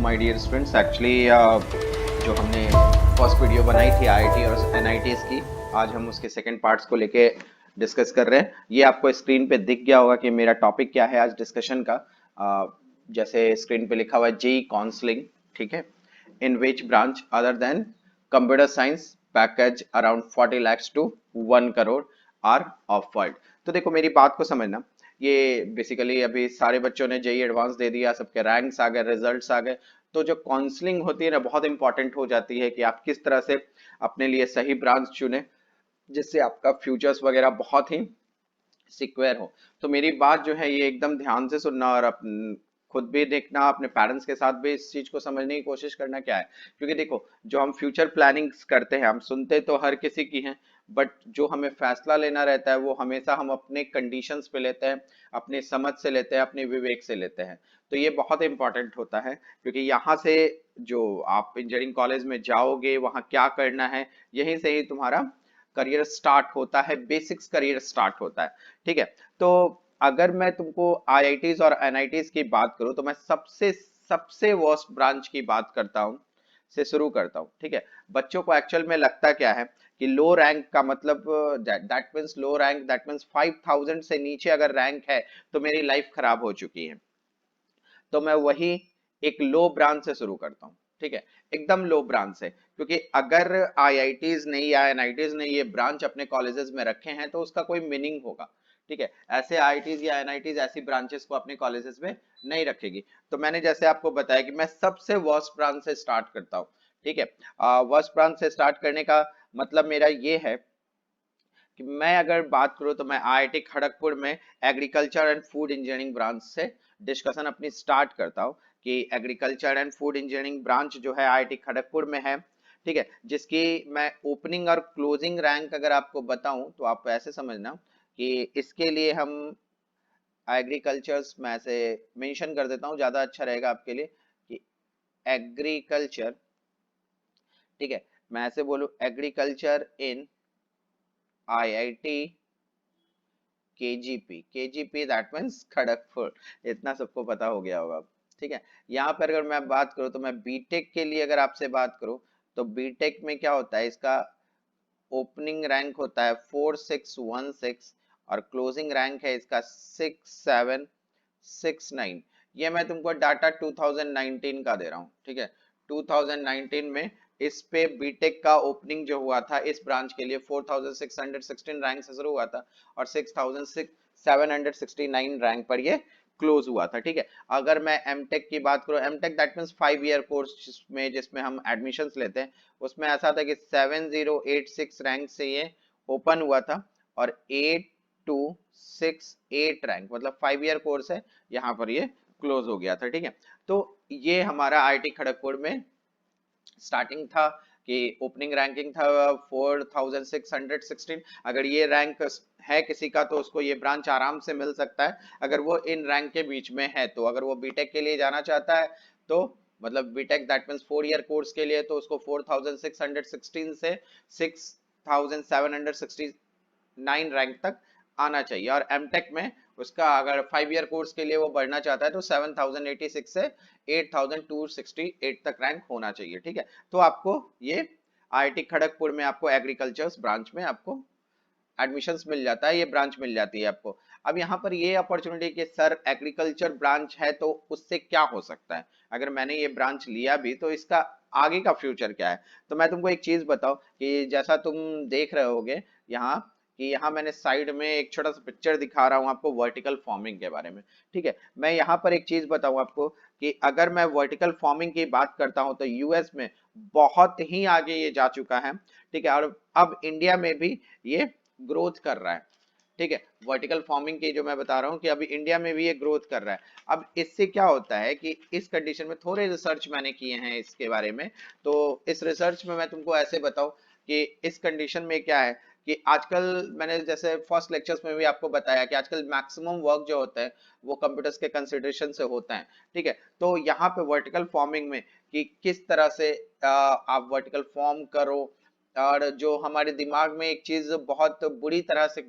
My dear students, actually जो हमने first video बनाई थी आईआईटी और एनआईटीज की, आज हम उसके सेकंड पार्ट्स को लेके डिस्कस कर रहे हैं। ये आपको स्क्रीन पे दिख गया होगा कि मेरा टॉपिक क्या है आज डिस्कशन का। जैसे स्क्रीन पे लिखा हुआ है जी काउंसलिंग, ठीक है। In which branch other than computer science package around 40 lakhs to 1 crore are offered. तो देखो मेरी बात को समझना, ये बेसिकली अभी सारे बच्चों ने जेई एडवांस दे दिया, सबके रैंक्स आ गए, रिजल्ट्स आ गए। तो जो काउंसलिंग होती है ना, बहुत इंपॉर्टेंट हो जाती है कि आप किस तरह से अपने लिए सही ब्रांच चुने जिससे आपका फ्यूचर्स वगैरह बहुत ही सिक्योर हो। तो मेरी बात जो है ये एकदम ध्यान से सुनना और खुद भी देखना, अपने पेरेंट्स के साथ भी इस चीज को समझने की कोशिश करना क्या है। क्योंकि देखो, जो हम फ्यूचर प्लानिंग्स करते हैं, हम सुनते तो हर किसी की हैं, बट जो हमें फैसला लेना रहता है वो हमेशा हम अपने कंडीशंस पे लेते हैं, अपनी समझ से लेते हैं, अपने विवेक से लेते हैं। तो ये बहुत इंपॉर्टेंट होता है, क्योंकि यहाँ से जो आप इंजीनियरिंग कॉलेज में जाओगे वहाँ क्या करना है, यहीं से ही तुम्हारा करियर स्टार्ट होता है, बेसिक्स करियर स्टार्ट होता है। ठीक है। तो अगर मैं तुमको आईआईटीज और एनआईटीज की बात करूं तो मैं सबसे सबसे वर्स्ट ब्रांच की बात करता हूं, से शुरू करता हूं। ठीक है। बच्चों को एक्चुअल में लगता क्या है कि लो रैंक का मतलब that means low rank, that means 5000 से नीचे अगर रैंक है तो मेरी लाइफ खराब हो चुकी है। तो मैं वही एक लो ब्रांच से शुरू करता हूँ। ठीक है। एकदम लो ब्रांच से, क्योंकि अगर आईआईटीज नहीं या एनआईटीज ने ये ब्रांच अपने कॉलेजेस में रखे हैं तो उसका कोई मीनिंग होगा। ठीक है। ऐसे आईआईटीज या एनआईटीज ऐसी ब्रांचेस को अपने कॉलेजेस में नहीं रखेगी। तो मैंने जैसे आपको बताया कि मैं सबसे वर्स्ट ब्रांच से स्टार्ट करता हूँ। ठीक है। वर्स्ट ब्रांच से स्टार्ट करने का मतलब मेरा ये है कि मैं अगर बात करूं तो मैं आईआईटी खड़गपुर में agriculture and food engineering branch से डिस्कशन अपनी स्टार्ट करता हूं कि agriculture and food engineering branch जो है आईआईटी खड़गपुर में है। ठीक है। जिसकी मैं ओपनिंग और क्लोजिंग रैंक अगर आपको बताऊं तो आप ऐसे समझना कि इसके लिए हम एग्रीकल्चर्स में ऐसे मेंशन कर देता हूं, ज्यादा अच्छा रहेगा आपके लिए कि एग्रीकल्चर, ठीक है, मैं ऐसे बोलूं agriculture in IIT KGP that means Kharagpur. इतना सबको पता हो गया होगा। ठीक है। यहाँ पर अगर मैं बात करूँ तो मैं बीटेक के लिए अगर आपसे बात करूँ तो बीटेक में क्या होता है, इसका ओपनिंग रैंक होता है 4616 और क्लोजिंग रैंक है इसका 6769। ये मैं तुमको डाटा 2019 का दे रहा हूँ। ठीक है। 2019 में इस पे बीटेक का ओपनिंग जो हुआ था इस ब्रांच के लिए 4616 रैंक से शुरू हुआ था और 6769 रैंक पर ये क्लोज हुआ था। ठीक है। अगर मैं एमटेक की बात करूं, MTech that means 5 year course में जिसमें हम एडमिशंस लेते हैं, उसमें ऐसा था कि 7086 रैंक से ये ओपन हुआ था और 8268 रैंक, मतलब 5 ईयर कोर्स है, यहाँ पर ये क्लोज हो गया था। ठीक है। तो ये हमारा आईआईटी खड़गपुर में स्टार्टिंग था कि ओपनिंग रैंकिंग था 4616। अगर ये रैंक है किसी का तो उसको ये ब्रांच आराम से मिल सकता है, अगर वो इन रैंक के बीच में है। तो अगर वो बीटेक के लिए जाना चाहता है तो मतलब BTech that means 4 year course के लिए, तो उसको 4616 से 6769 रैंक तक आना चाहिए। और एमटेक में उसका अगर 5 ईयर कोर्स के लिए वो बढ़ना चाहता है तो 7086 से 8268 तक रैंक होना चाहिए। ठीक है। तो आपको ये आईआईटी खड़गपुर में आपको एग्रीकल्चर ब्रांच में आपको एडमिशंस मिल जाता है, ये ब्रांच मिल जाती है आपको। अब यहाँ पर ये अपॉर्चुनिटी कि सर एग्रीकल्चर ब्रांच है तो उससे क्या हो सकता है, अगर मैंने ये ब्रांच लिया भी तो इसका आगे का फ्यूचर क्या है। तो मैं तुमको एक चीज बताऊं कि जैसा तुम देख रहे होगे यहाँ, कि यहाँ मैंने साइड में एक छोटा सा पिक्चर दिखा रहा हूँ आपको वर्टिकल फार्मिंग के बारे में। ठीक है। मैं यहाँ पर एक चीज बताऊं आपको कि अगर मैं वर्टिकल फार्मिंग की बात करता हूँ तो यूएस में बहुत ही आगे ये जा चुका है। ठीक है। और अब इंडिया में भी ये ग्रोथ कर रहा है। ठीक है। वर्टिकल फार्मिंग की जो मैं बता रहा हूँ कि अभी इंडिया में भी ये ग्रोथ कर रहा है। अब इससे क्या होता है कि इस कंडीशन में थोड़े रिसर्च मैंने किए हैं इसके बारे में। तो इस रिसर्च में मैं तुमको ऐसे बताऊं कि इस कंडीशन में क्या है कि आजकल मैंने जैसे फर्स्ट लेक्चर्स में भी आपको बताया कि आजकल मैक्सिमम वर्क जो होता है वो कंप्यूटर्स के कंसिडरेशन से होता है। ठीक है। तो यहाँ पे वर्टिकल फार्मिंग में कि किस तरह से आप वर्टिकल फॉर्म करो, और जो हमारे दिमाग में एक चीज बहुत बुरी तरह से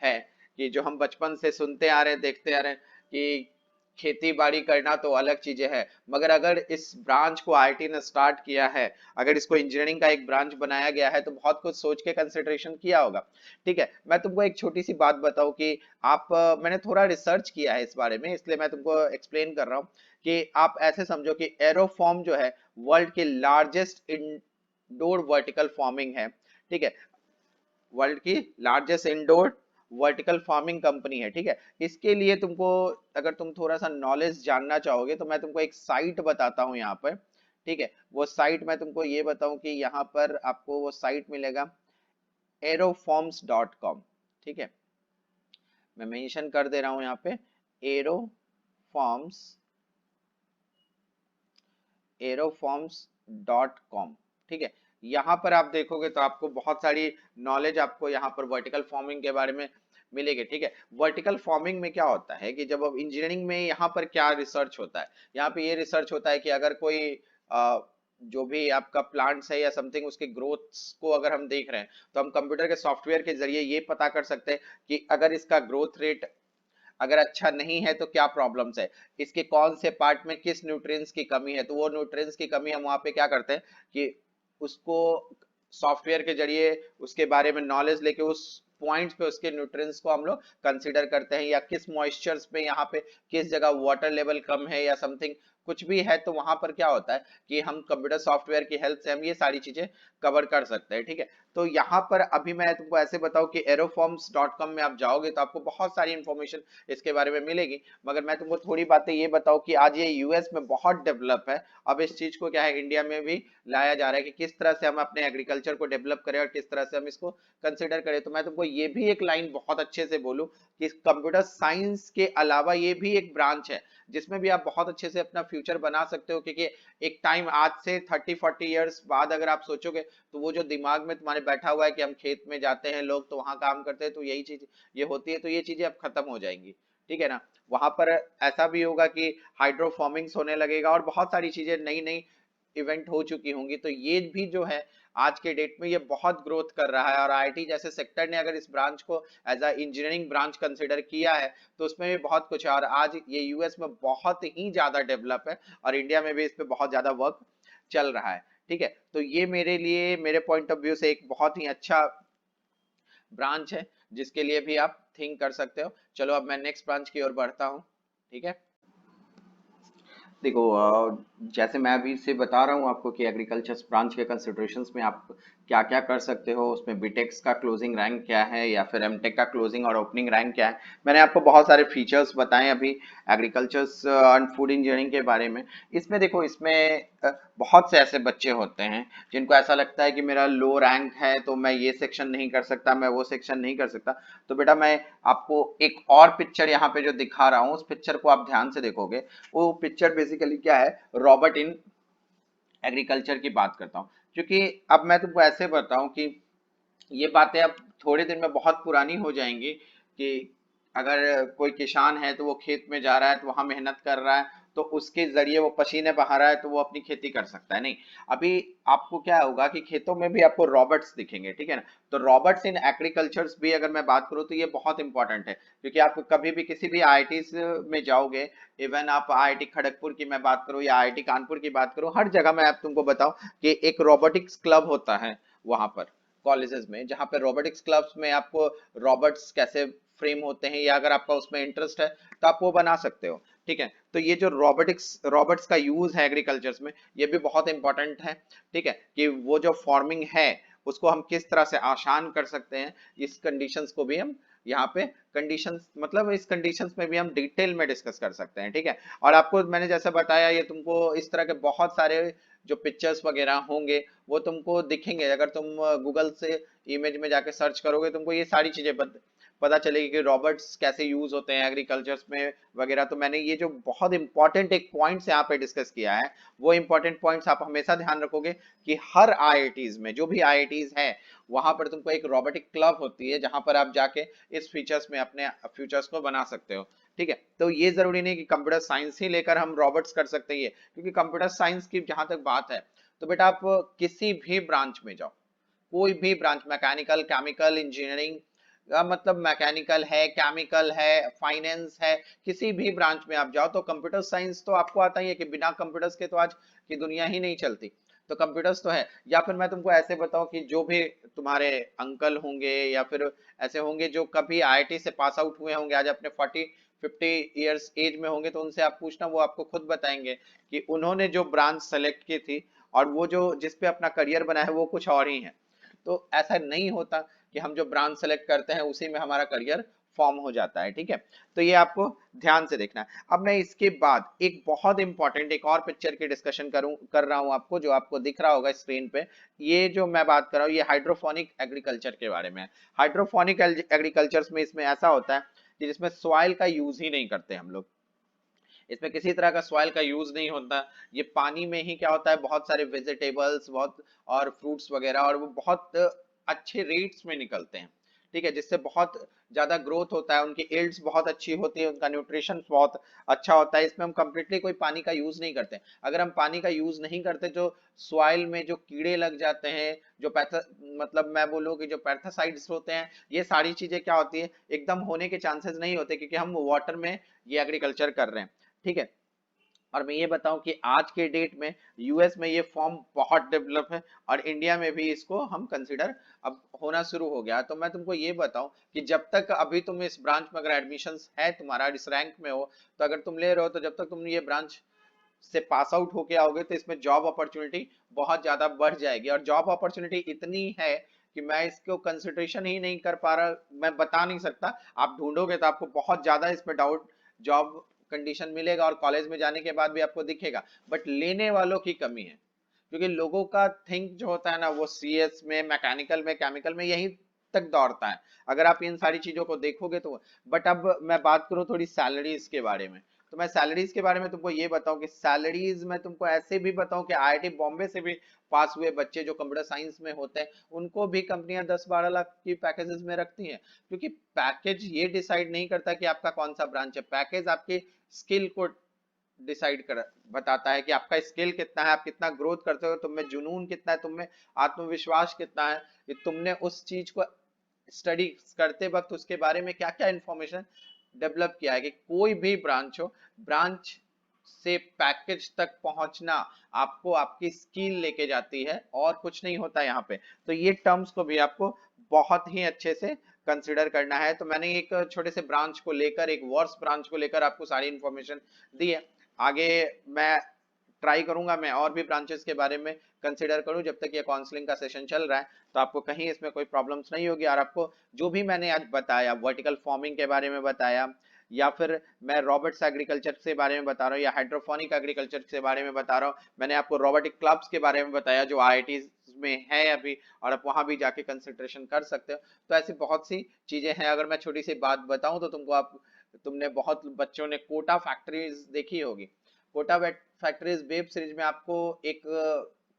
है कि जो हम बचपन से सुनते आ रहे हैं, देखते आ रहे हैं कि खेती बाड़ी करना तो अलग चीजें है, मगर अगर इस ब्रांच को आईआईटी ने स्टार्ट किया है, अगर इसको इंजीनियरिंग का एक ब्रांच बनाया गया है, तो बहुत कुछ सोच के कंसिडरेशन किया होगा। ठीक है, मैं तुमको एक छोटी सी बात बताऊं कि मैंने थोड़ा रिसर्च किया है इस बारे में, इसलिए मैं तुमको एक्सप्लेन कर रहा हूँ कि आप ऐसे समझो कि एरोफॉर्म जो है वर्ल्ड की लार्जेस्ट इंडोर वर्टिकल फार्मिंग है। ठीक है, वर्ल्ड की largest indoor vertical farming company है। ठीक है, इसके लिए तुमको, अगर तुम थोड़ा सा नॉलेज जानना चाहोगे, तो मैं तुमको एक साइट बताता हूँ यहाँ पर। ठीक है, वो साइट मैं तुमको ये बताऊं कि यहाँ पर आपको वो साइट मिलेगा aeroforms.com। ठीक है, मैं मेंशन कर दे रहा हूँ यहाँ पे aeroforms aeroforms.com। ठीक है, यहाँ पर आप देखोगे तो आपको बहुत सारी नॉलेज आपको यहाँ पर वर्टिकल फार्मिंग के बारे में मिलेगी। ठीक है, वर्टिकल फार्मिंग में क्या होता है कि जब अब इंजीनियरिंग में यहाँ पर क्या रिसर्च होता है, यहाँ पे ये रिसर्च होता है कि अगर कोई जो भी आपका प्लांट्स है या समथिंग, उसके ग्रोथ को अगर हम देख रहे हैं, तो हम कंप्यूटर के सॉफ्टवेयर के जरिए ये पता कर सकते हैं कि अगर इसका ग्रोथ रेट अगर अच्छा नहीं है तो क्या प्रॉब्लम्स है, इसके कौन से पार्ट में किस न्यूट्रिएंट्स की कमी है। तो वो न्यूट्रिएंट्स की कमी हम वहां पे क्या करते हैं कि उसको सॉफ्टवेयर के जरिए उसके बारे में नॉलेज लेके उस पॉइंट्स पे उसके न्यूट्रिएंट्स को हम लोग कंसीडर करते हैं, या किस मॉइस्चर्स पे यहाँ पे किस जगह वाटर लेवल कम है या समथिंग कुछ भी है, तो वहां पर क्या होता है कि हम कंप्यूटर सॉफ्टवेयर की हेल्प से हम ये सारी चीजें कवर कर सकते हैं। ठीक है, तो यहाँ पर अभी मैं तुमको ऐसे बताऊं कि aeroforms.com में आप जाओगे तो आपको बहुत सारी इंफॉर्मेशन इसके बारे में मिलेगी, मगर मैं तुमको थोड़ी बातें ये बताऊं कि आज ये यूएस में बहुत डेवलप है। अब इस चीज को क्या है इंडिया में भी लाया जा रहा है कि किस तरह से हम अपने एग्रीकल्चर को डेवलप करें और किस तरह से हम इसको कंसिडर करें। तो मैं तुमको ये भी एक लाइन बहुत अच्छे से बोलूं कि कंप्यूटर साइंस के अलावा ये भी एक ब्रांच है जिसमें भी आप बहुत अच्छे से अपना फ्यूचर बना सकते हो, क्योंकि एक टाइम आज से 30-40 इयर्स बाद अगर आप सोचोगे तो वो जो दिमाग में तुम्हारे बैठा हुआ है कि हम खेत में जाते हैं लोग तो वहां काम करते हैं तो यही चीज ये होती है, तो ये चीजें अब खत्म हो जाएंगी। ठीक है ना, वहां पर ऐसा भी होगा कि हाइड्रोफॉर्मिंग्स होने लगेगा और बहुत सारी चीजें नई नई इवेंट हो चुकी होंगी। तो ये भी जो है आज के डेट में ये बहुत ग्रोथ कर रहा है, और आईआईटी जैसे सेक्टर ने अगर इस ब्रांच को as a engineering branch consider किया है तो उसमें भी बहुत कुछ है, और आज ये यूएस में बहुत ही ज्यादा डेवलप है और इंडिया में भी इस पे बहुत ज्यादा वर्क चल रहा है। ठीक है, तो ये मेरे लिए मेरे पॉइंट ऑफ व्यू से एक बहुत ही अच्छा ब्रांच है जिसके लिए भी आप थिंक कर सकते हो। चलो अब मैं नेक्स्ट ब्रांच की ओर बढ़ता हूँ। ठीक है, देखो जैसे मैं अभी से बता रहा हूँ आपको कि एग्रीकल्चर ब्रांच के कंसिडरेशंस में आप क्या क्या कर सकते हो, उसमें बीटेक्स का क्लोजिंग रैंक क्या है या फिर एमटेक का क्लोजिंग और ओपनिंग रैंक क्या है। मैंने आपको बहुत सारे फीचर्स बताए अभी एग्रीकल्चर्स एंड फूड इंजीनियरिंग के बारे में। इसमें देखो, इसमें बहुत से ऐसे बच्चे होते हैं जिनको ऐसा लगता है कि मेरा लो रैंक है तो मैं ये सेक्शन नहीं कर सकता, मैं वो सेक्शन नहीं कर सकता। तो बेटा मैं आपको एक और पिक्चर यहाँ पे जो दिखा रहा हूँ उस पिक्चर को आप ध्यान से देखोगे, वो पिक्चर बेसिकली क्या है, रॉबर्ट इन एग्रीकल्चर की बात करता हूँ। क्योंकि अब मैं तुमको ऐसे बताऊं कि ये बातें अब थोड़े दिन में बहुत पुरानी हो जाएंगी कि अगर कोई किसान है तो वो खेत में जा रहा है तो वहां मेहनत कर रहा है तो उसके जरिए वो पसीने बहा रहा है तो वो अपनी खेती कर सकता है, नहीं। अभी आपको क्या होगा कि खेतों में भी आपको रॉबर्ट्स दिखेंगे। ठीक है ना, तो रॉबर्ट्स इन एग्रीकल्चर भी अगर मैं बात करूँ तो ये बहुत इंपॉर्टेंट है, क्योंकि आप कभी भी किसी भी आईआईटी में जाओगे, इवन आप आईआईटी खड़गपुर की मैं बात करूँ या आईआईटी कानपुर की बात करूँ, हर जगह मैं आप तुमको बताऊं कि एक रोबोटिक्स क्लब होता है वहां पर कॉलेजेस में, जहाँ पे रोबोटिक्स क्लब्स में आपको रॉबर्ट्स कैसे फ्रेम होते हैं या अगर आपका उसमें इंटरेस्ट है तो आप वो बना सकते हो। ठीक है, तो ये जो रॉबर्ट्स का यूज है एग्रीकल्चर में ये भी बहुत इंपॉर्टेंट है। ठीक है, कि वो जो फार्मिंग है उसको हम किस तरह से आसान कर सकते हैं, इस कंडीशंस को भी हम यहाँ पे कंडीशंस, मतलब इस कंडीशंस में भी हम डिटेल में डिस्कस कर सकते हैं। ठीक है, और आपको मैंने जैसा बताया ये तुमको इस तरह के बहुत सारे जो पिक्चर्स वगैरह होंगे वो तुमको दिखेंगे, अगर तुम गूगल से इमेज में जाके सर्च करोगे तुमको ये सारी चीजें पता चलेगी कि रॉबर्ट्स कैसे यूज होते हैं एग्रीकल्चर में वगैरह। तो मैंने ये जो बहुत इंपॉर्टेंट एक पॉइंट्स यहाँ पे डिस्कस किया है वो इंपॉर्टेंट पॉइंट्स आप हमेशा ध्यान रखोगे कि हर आईआईटीज में जो भी आईआईटीज है वहां पर तुमको एक रोबोटिक क्लब होती है जहां पर आप जाके इस फीचर्स में अपने फ्यूचर्स को बना सकते हो। ठीक है, तो ये जरूरी नहीं कि कंप्यूटर साइंस ही लेकर हम रॉबर्ट्स कर सकते हैं, क्योंकि कंप्यूटर साइंस की जहां तक बात है तो बेटा आप किसी भी ब्रांच में जाओ, कोई भी ब्रांच, मैकेनिकल, केमिकल इंजीनियरिंग, मतलब मैकेनिकल है, केमिकल है, फाइनेंस है, किसी भी ब्रांच में आप जाओ तो कंप्यूटर साइंस तो आपको आता ही है कि बिना कंप्यूटर्स के तो आज की दुनिया ही नहीं चलती। तो कंप्यूटर्स तो है। या फिर मैं तुमको ऐसे बताऊं कि जो भी तुम्हारे अंकल होंगे या फिर ऐसे होंगे जो कभी आईआईटी से पास आउट हुए होंगे, आज अपने 40-50 इयर्स एज में होंगे, तो उनसे आप पूछना, वो आपको खुद बताएंगे कि उन्होंने जो ब्रांच सेलेक्ट की थी और वो जो जिस पे अपना करियर बना है वो कुछ और ही है। तो ऐसा नहीं होता कि हम जो ब्रांच सेलेक्ट करते हैं उसी में हमारा करियर फॉर्म हो जाता है, ठीक है। तो ये आपको ध्यान से देखना है। अब मैं इसके बाद एक बहुत इंपॉर्टेंट एक और पिक्चर की डिस्कशन कर रहा हूं आपको, जो आपको दिख रहा होगा स्क्रीन पे। ये जो मैं बात कर रहा हूँ ये हाइड्रोफोनिक एग्रीकल्चर के बारे में है। हाइड्रोफोनिक एग्रीकल्चर में इसमें ऐसा होता है कि जिसमें सॉइल का यूज ही नहीं करते हम लोग। इसमें किसी तरह का सॉइल का यूज नहीं होता। ये पानी में ही क्या होता है, बहुत सारे वेजिटेबल्स बहुत और फ्रूट्स वगैरह, और वो बहुत अच्छे रेट्स में निकलते हैं, ठीक है, जिससे बहुत ज्यादा ग्रोथ होता है, उनकी एल्ड्स बहुत अच्छी होती है, उनका न्यूट्रिशन बहुत अच्छा होता है। इसमें हम कंप्लीटली कोई पानी का यूज नहीं करते। अगर हम पानी का यूज नहीं करते, जो सॉइल में जो कीड़े लग जाते हैं, जो मतलब मैं बोलूँ कि जो पैरासाइट्स होते हैं, ये सारी चीजें क्या होती है, एकदम होने के चांसेस नहीं होते, क्योंकि हम वाटर में ये एग्रीकल्चर कर रहे हैं, ठीक है। और मैं ये बताऊं कि आज के डेट में यूएस में ये फॉर्म बहुत डेवलप है, और इंडिया में भी इसको हम कंसिडर अब होना शुरू हो गया। तो मैं तुमको ये बताऊं कि जब तक अभी तुम इस ब्रांच में अगर एडमिशन है तुम्हारा, इस रैंक में हो, तो अगर तुम ले रहे हो, तो जब तक तुम ये ब्रांच से पास आउट होके आओगे तो इसमें जॉब अपॉर्चुनिटी बहुत ज्यादा बढ़ जाएगी। और जॉब अपॉर्चुनिटी इतनी है कि मैं इसको कंसिडरेशन ही नहीं कर पा रहा, मैं बता नहीं सकता। आप ढूंढोगे तो आपको बहुत ज्यादा इसमें डाउट जॉब कंडीशन मिलेगा, और कॉलेज में जाने के बाद भी आपको दिखेगा, बट लेने वालों की कमी है। क्योंकि लोगों का थिंक जो होता है ना, वो सीएस में, मैकेनिकल में, केमिकल में यही तक दौड़ता है, अगर आप इन सारी चीजों को देखोगे तो। बट अब मैं बात करूं थोड़ी सैलरीज के बारे में, तो मैं सैलरीज के बारे में तुमको ये बताऊं कि सैलरीज मैं तुमको ऐसे भी बताऊं कि आईआईटी बॉम्बे से भी पास हुए बच्चे जो कंप्यूटर साइंस में होते हैं, उनको भी कंपनियां 10-12 लाख की पैकेजेस में रखती हैं। क्योंकि पैकेज ये डिसाइड नहीं करता कि आपका कौन सा ब्रांच है, पैकेज आपकी स्किल को डिसाइड कर बताता है कि आपका स्किल कितना है, आप कितना ग्रोथ करते हो, तुम में जुनून कितना है, तुम में आत्मविश्वास कितना है, कि तुमने उस चीज को स्टडी करते वक्त उसके बारे में क्या क्या इंफॉर्मेशन डेवलप किया है। कि कोई भी ब्रांच हो, ब्रांच से पैकेज तक पहुंचना आपको आपकी स्किल लेके जाती है, और कुछ नहीं होता यहाँ पे। तो ये टर्म्स को भी आपको बहुत ही अच्छे से कंसिडर करना है। तो मैंने एक छोटे से ब्रांच को लेकर, एक वर्स ब्रांच को लेकर आपको सारी इंफॉर्मेशन दी है। आगे मैं ट्राई करूंगा मैं और भी ब्रांचेस के बारे में कंसिडर करूं, जब तक ये काउंसलिंग का सेशन चल रहा है, तो आपको कहीं इसमें कोई प्रॉब्लम्स नहीं होगी। और आपको जो भी मैंने आज बताया, वर्टिकल फार्मिंग के बारे में बताया, या फिर मैं रॉबर्ट्स एग्रीकल्चर के बारे में बता रहा हूँ, या हाइड्रोफोनिक एग्रीकल्चर के बारे में बता रहा हूँ, मैंने आपको रोबोटिक क्लब्स के बारे में बताया जो आईआईटी में है अभी, और आप वहां भी जाके कंसंट्रेशन कर सकते हो। तो ऐसी बहुत सी चीजें हैं। अगर मैं छोटी सी बात बताऊं तो तुमने बहुत बच्चों ने कोटा फैक्ट्रीज देखी होगी। कोटा फैक्ट्रीज वेब सीरीज में आपको एक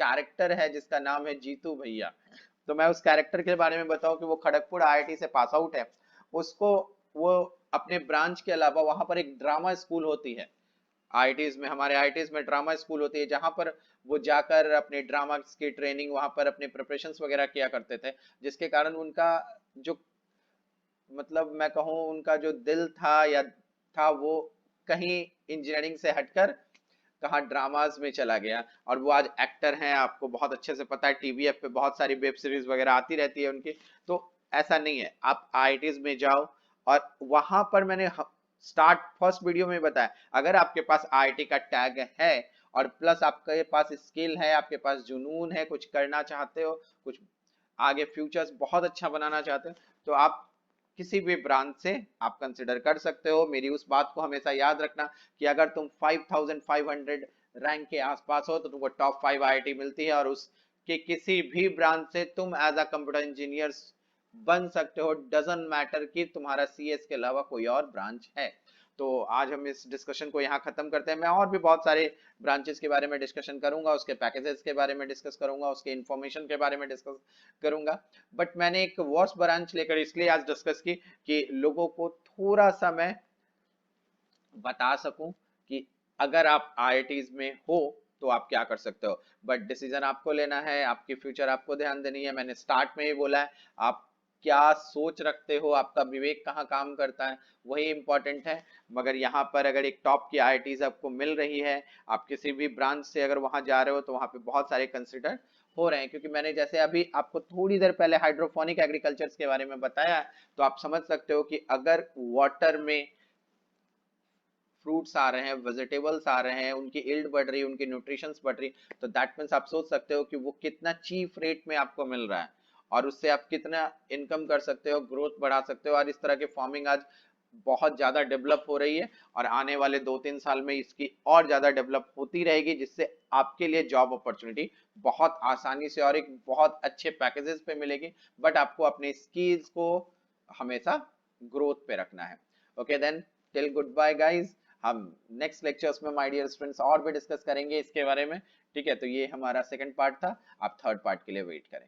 कैरेक्टर है जिसका नाम है जीतू भैया। तो मैं उस कैरेक्टर के बारे में बताऊं कि वो खड़गपुर आईआईटी से पास आउट है। उसको वो अपने ब्रांच के अलावा वहां पर एक ड्रामा स्कूल होती है आईआईटीज में, हमारे आईआईटीज में ड्रामा स्कूल होती है, जहां पर वो जाकर अपने ड्रामा की ट्रेनिंग, वहां पर अपने प्रिपरेशंस वगैरह किया करते थे। जिसके कारण उनका जो, मतलब मैं कहूँ उनका जो दिल था या था, वो कहीं इंजीनियरिंग से हटकर कहाँ ड्रामाज में चला गया, और वो आज एक्टर हैं। आपको बहुत अच्छे से पता है, टीवीएफ पे बहुत सारी वेब सीरीज वगैरह आती रहती है उनकी। तो ऐसा नहीं है, आप आईआईटीज में जाओ, और वहां पर मैंने स्टार्ट फर्स्ट वीडियो में बताया, अगर आपके पास आईआईटी का टैग है, और प्लस आपके पास स्किल है, आपके पास जुनून है, कुछ करना चाहते हो, कुछ आगे फ्यूचर्स बहुत अच्छा बनाना चाहते हो, तो आप किसी भी ब्रांच से आप कंसिडर कर सकते हो। मेरी उस बात को हमेशा याद रखना कि अगर तुम 5500 रैंक के आसपास हो तो तुमको टॉप 5 आईआईटी मिलती है, और उसके किसी भी ब्रांच से तुम एज अ कंप्यूटर इंजीनियर बन सकते हो। डजंट मैटर कि तुम्हारा सीएस के अलावा कोई और ब्रांच है। तो आज हम इस डिस्कशन को यहाँ खत्म करते हैं। मैं और भी बहुत सारे ब्रांचेस के बारे में डिस्कशन करूंगा, उसके पैकेजेस के बारे में डिस्कस करूंगा, उसके इंफॉर्मेशन के बारे में डिस्कस करूंगा। बट मैंने एक वर्स ब्रांच लेकर इसलिए आज डिस्कस की कि लोगों को थोड़ा सा मैं बता सकूं कि अगर आप आईआईटीज में हो तो आप क्या कर सकते हो। बट डिसीजन आपको लेना है, आपकी फ्यूचर आपको ध्यान देनी है। मैंने स्टार्ट में ही बोला है, आप क्या सोच रखते हो, आपका विवेक कहाँ काम करता है, वही इंपॉर्टेंट है। मगर यहाँ पर अगर एक टॉप की आईआईटीज आपको मिल रही है, आप किसी भी ब्रांच से अगर वहां जा रहे हो, तो वहां पे बहुत सारे कंसिडर हो रहे हैं। क्योंकि मैंने जैसे अभी आपको थोड़ी देर पहले हाइड्रोपोनिक एग्रीकल्चर के बारे में बताया, तो आप समझ सकते हो कि अगर वाटर में फ्रूट्स आ रहे हैं, वेजिटेबल्स आ रहे हैं, उनकी यील्ड बढ़ रही है, उनकी न्यूट्रिशंस बढ़ रही है, तो दैट मीन्स आप सोच सकते हो कि वो कितना चीप रेट में आपको मिल रहा है, और उससे आप कितना इनकम कर सकते हो, ग्रोथ बढ़ा सकते हो। और इस तरह की फार्मिंग आज बहुत ज्यादा डेवलप हो रही है, और आने वाले 2-3 साल में इसकी और ज्यादा डेवलप होती रहेगी, जिससे आपके लिए जॉब अपॉर्चुनिटी बहुत आसानी से और एक बहुत अच्छे पैकेजेस पे मिलेगी। बट आपको अपने स्किल्स को हमेशा ग्रोथ पे रखना है। Okay then, till good bye guys. हम नेक्स्ट लेक्चर्स में माय डियर स्टूडेंट्स और भी डिस्कस करेंगे इसके बारे में। ठीक है, तो ये हमारा सेकंड पार्ट था, आप थर्ड पार्ट के लिए वेट करें।